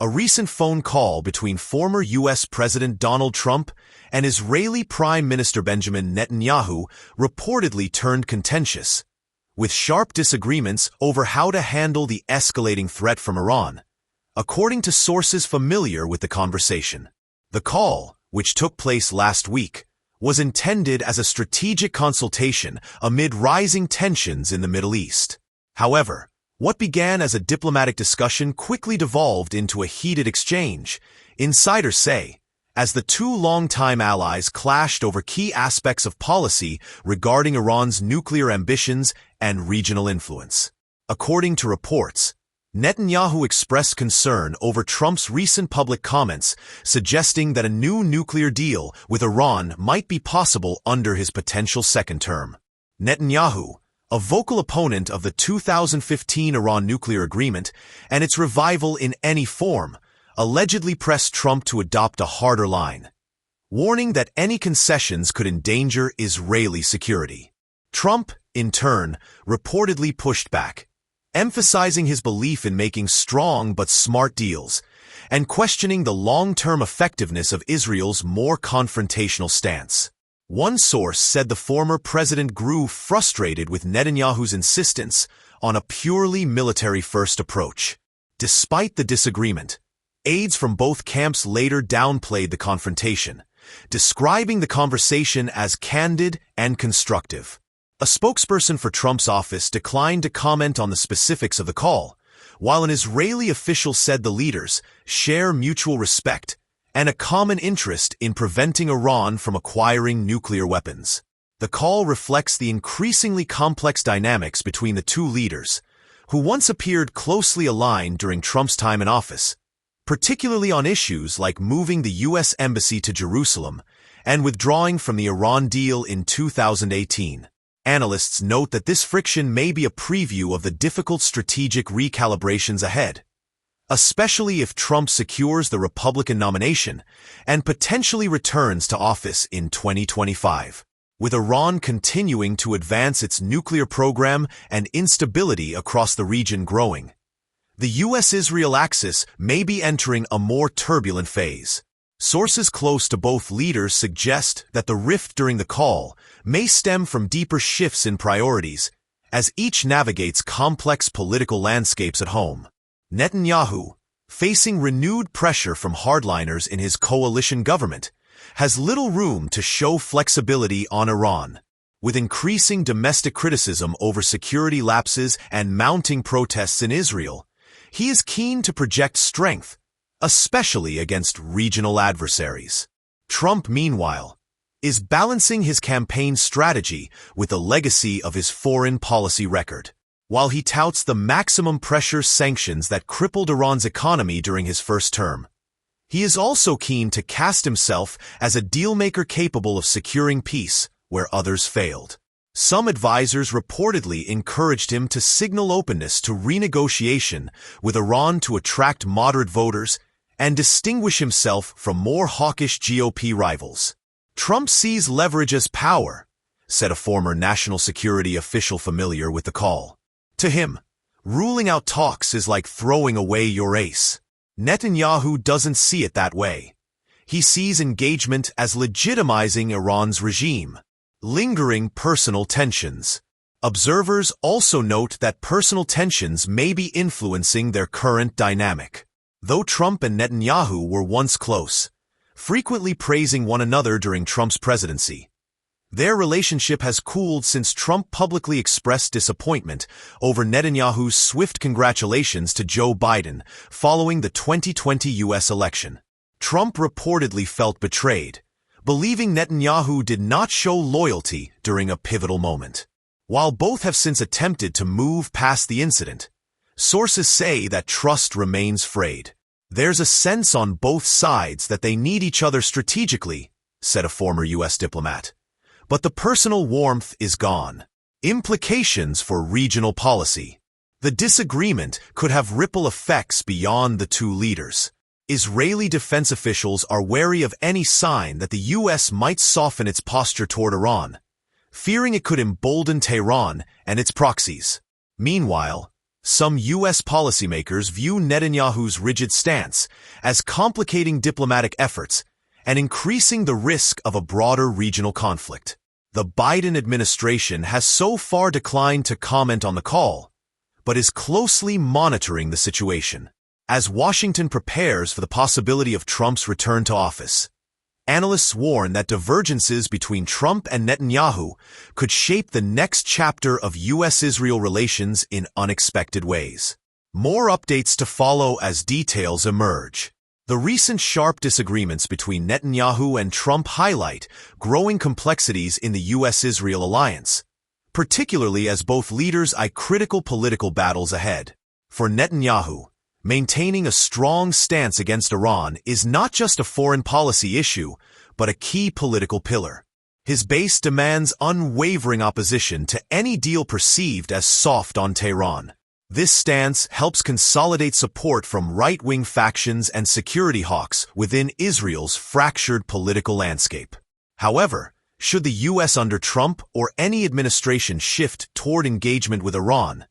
A recent phone call between former U.S. President Donald Trump and Israeli Prime Minister Benjamin Netanyahu reportedly turned contentious, with sharp disagreements over how to handle the escalating threat from Iran, according to sources familiar with the conversation. The call, which took place last week, was intended as a strategic consultation amid rising tensions in the Middle East. However, what began as a diplomatic discussion quickly devolved into a heated exchange, insiders say, as the two longtime allies clashed over key aspects of policy regarding Iran's nuclear ambitions and regional influence. According to reports, Netanyahu expressed concern over Trump's recent public comments suggesting that a new nuclear deal with Iran might be possible under his potential second term. Netanyahu, a vocal opponent of the 2015 Iran nuclear agreement and its revival in any form, allegedly pressed Trump to adopt a harder line, warning that any concessions could endanger Israeli security. Trump, in turn, reportedly pushed back, emphasizing his belief in making strong but smart deals and questioning the long-term effectiveness of Israel's more confrontational stance. One source said the former president grew frustrated with Netanyahu's insistence on a purely military-first approach. Despite the disagreement, aides from both camps later downplayed the confrontation, describing the conversation as candid and constructive. A spokesperson for Trump's office declined to comment on the specifics of the call, while an Israeli official said the leaders share mutual respect and a common interest in preventing Iran from acquiring nuclear weapons. The call reflects the increasingly complex dynamics between the two leaders, who once appeared closely aligned during Trump's time in office, particularly on issues like moving the U.S. Embassy to Jerusalem and withdrawing from the Iran deal in 2018. Analysts note that this friction may be a preview of the difficult strategic recalibrations ahead, especially if Trump secures the Republican nomination and potentially returns to office in 2025. With Iran continuing to advance its nuclear program and instability across the region growing, the U.S.-Israel axis may be entering a more turbulent phase. Sources close to both leaders suggest that the rift during the call may stem from deeper shifts in priorities as each navigates complex political landscapes at home. Netanyahu, facing renewed pressure from hardliners in his coalition government, has little room to show flexibility on Iran. With increasing domestic criticism over security lapses and mounting protests in Israel, he is keen to project strength, especially against regional adversaries. Trump, meanwhile, is balancing his campaign strategy with the legacy of his foreign policy record. While he touts the maximum pressure sanctions that crippled Iran's economy during his first term, he is also keen to cast himself as a dealmaker capable of securing peace where others failed. Some advisors reportedly encouraged him to signal openness to renegotiation with Iran to attract moderate voters and distinguish himself from more hawkish GOP rivals. Trump sees leverage as power, said a former national security official familiar with the call. To him, ruling out talks is like throwing away your ace. Netanyahu doesn't see it that way. He sees engagement as legitimizing Iran's regime. Lingering personal tensions. Observers also note that personal tensions may be influencing their current dynamic. Though Trump and Netanyahu were once close, frequently praising one another during Trump's presidency, their relationship has cooled since Trump publicly expressed disappointment over Netanyahu's swift congratulations to Joe Biden following the 2020 U.S. election. Trump reportedly felt betrayed, believing Netanyahu did not show loyalty during a pivotal moment. While both have since attempted to move past the incident, sources say that trust remains frayed. There's a sense on both sides that they need each other strategically, said a former U.S. diplomat. But the personal warmth is gone. Implications for regional policy. The disagreement could have ripple effects beyond the two leaders. Israeli defense officials are wary of any sign that the U.S. might soften its posture toward Iran, fearing it could embolden Tehran and its proxies. Meanwhile, Some U.S. policymakers view Netanyahu's rigid stance as complicating diplomatic efforts and increasing the risk of a broader regional conflict. The Biden administration has so far declined to comment on the call, but is closely monitoring the situation. As Washington prepares for the possibility of Trump's return to office, analysts warn that divergences between Trump and Netanyahu could shape the next chapter of U.S.-Israel relations in unexpected ways. More updates to follow as details emerge. The recent sharp disagreements between Netanyahu and Trump highlight growing complexities in the U.S.-Israel alliance, particularly as both leaders eye critical political battles ahead. For Netanyahu, maintaining a strong stance against Iran is not just a foreign policy issue, but a key political pillar. His base demands unwavering opposition to any deal perceived as soft on Tehran. This stance helps consolidate support from right-wing factions and security hawks within Israel's fractured political landscape. However, should the U.S. under Trump or any administration shift toward engagement with Iran,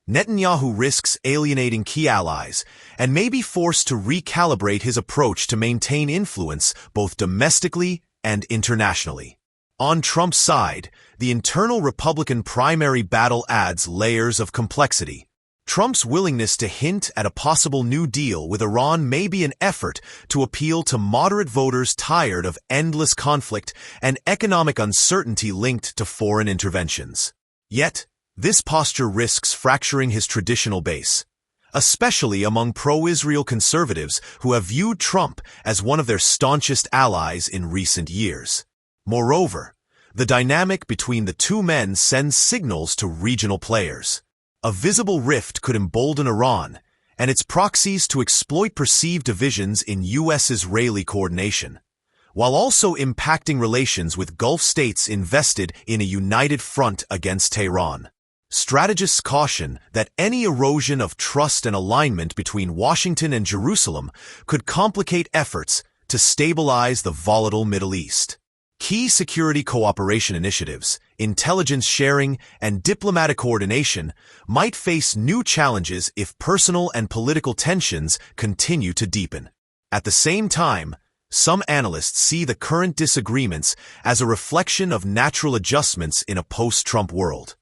Netanyahu risks alienating key allies and may be forced to recalibrate his approach to maintain influence both domestically and internationally. On Trump's side, the internal Republican primary battle adds layers of complexity. Trump's willingness to hint at a possible new deal with Iran may be an effort to appeal to moderate voters tired of endless conflict and economic uncertainty linked to foreign interventions. Yet, this posture risks fracturing his traditional base, especially among pro-Israel conservatives who have viewed Trump as one of their staunchest allies in recent years. Moreover, the dynamic between the two men sends signals to regional players. A visible rift could embolden Iran and its proxies to exploit perceived divisions in U.S.-Israeli coordination, while also impacting relations with Gulf states invested in a united front against Tehran. Strategists caution that any erosion of trust and alignment between Washington and Jerusalem could complicate efforts to stabilize the volatile Middle East. Key security cooperation initiatives, intelligence sharing, and diplomatic coordination might face new challenges if personal and political tensions continue to deepen. At the same time, some analysts see the current disagreements as a reflection of natural adjustments in a post-Trump world,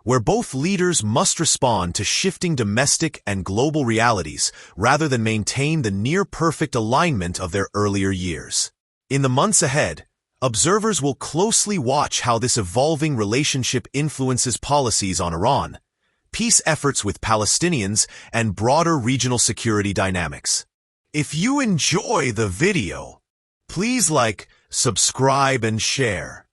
where both leaders must respond to shifting domestic and global realities rather than maintain the near-perfect alignment of their earlier years. In the months ahead, observers will closely watch how this evolving relationship influences policies on Iran, peace efforts with Palestinians, and broader regional security dynamics. If you enjoy the video, please like, subscribe, and share.